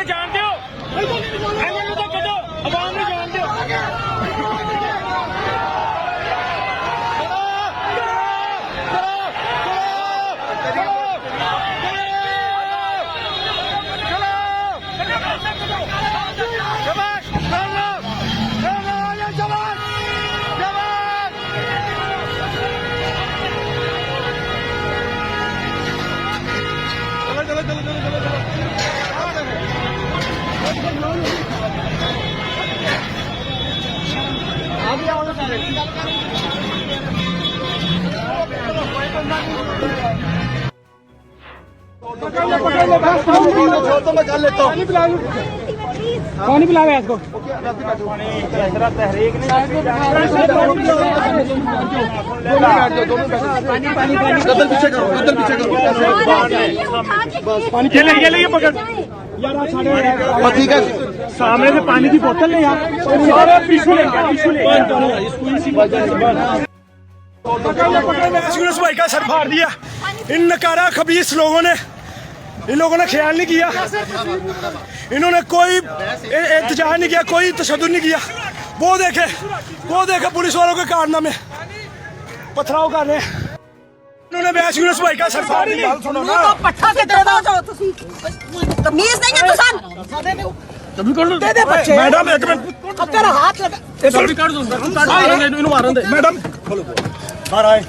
जानते हो तो करो आवाम नहीं जानते हो पानी पिला रहे इसको कदम पीछे करो, कदम पीछे करो। पानी ये ले पकड़ यार ठीक है, सामने से पानी की बोतल ले यार सारे पीछू ले यूनुस भाई का सर फाड़ दिया इन नकारा खबीस लोगों ने। इन लोगों ने ख्याल नहीं किया, इन्होंने कोई एहतजाज नहीं किया, कोई तशद्दुद नहीं किया। वो देखे पुलिस वालों के कारनामे पथराव कर रहे हैं। इन्होंने बैस यूनुस भाई का सर फाड़ दिया। पट्ठा के दे दो तमीज नहीं है तुसान तभी कर दो दे दे बच्चे मैडम एक मिनट अब तेरा हाथ लगा तभी कर दो इन्हों मारन दे मैडम खोलो बाहर आए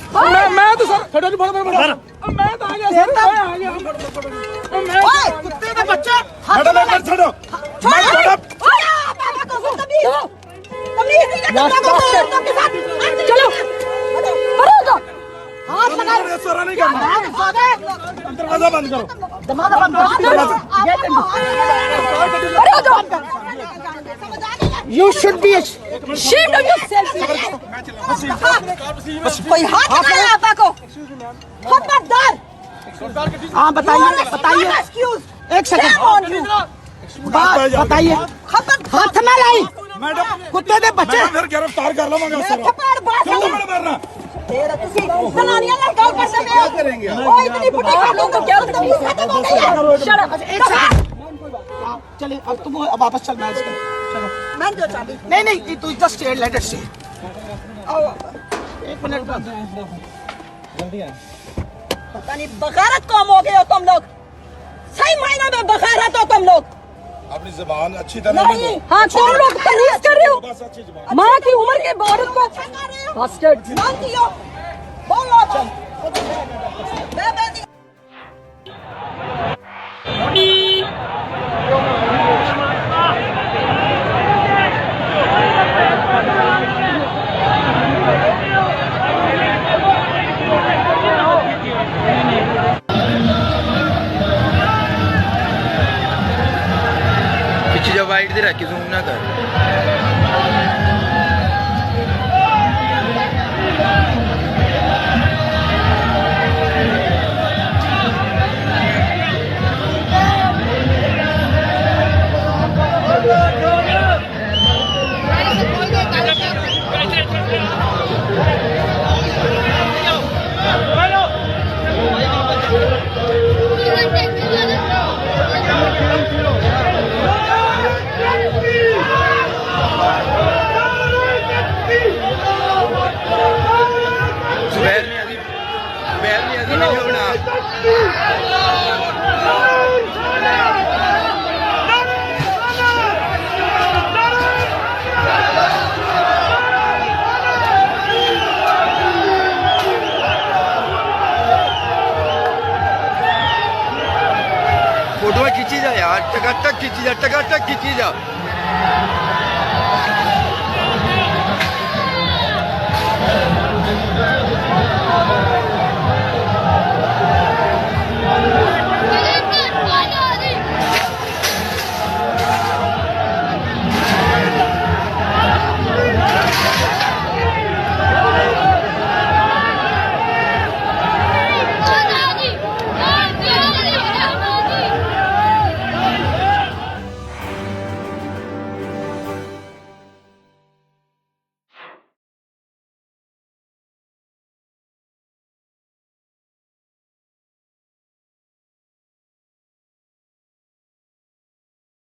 मैं तो सर फटो नहीं फटो मैं तो आ गया सर मैं आ गया ओए कुत्ते के बच्चे मैडम एक मिनट छोड़ो मैडम ओए बाबा को तमीज तमीज नहीं है तुमके साथ चलो करो तो हाथ लगा सारा नहीं करना दरवाजा बंद करो दरवाजा बंद करो You should be ashamed of yourself. कोई हाथ लगाया आपा को खबरदार। हाँ बताइए एक सेकंड बात बताइए हाथ में लाई मैडम कुत्ते दे बच्चे फिर गिरफ्तार कर लो मगर सर क्यों मारना तेरा तुसी जनानियां लड़का करने में करेंगे ओए इतनी बुढ़ी काटों को क्या तमीज खत्म हो गई है शट अप एक सेकंड चलिए अब तुम वापस चल मैच कर चलो मैं दो चाबी नहीं तू just stay let it stay एक मिनट जल्दी आ पता नहीं बगारत कौम हो गए हो तुम लोग सही मायने में बगारत हो तुम लोग अपनी जुबान अच्छी तरह नहीं हाँ तुम लोग तमीज कर रहे हो माँ की उम्र के औरत को बास्टर्ड जानती हो बोलो चल जब वाइट दे रखी जूम ना कर फोटो खींची जा यार टकाटक खींची जा टकाटक खींची जा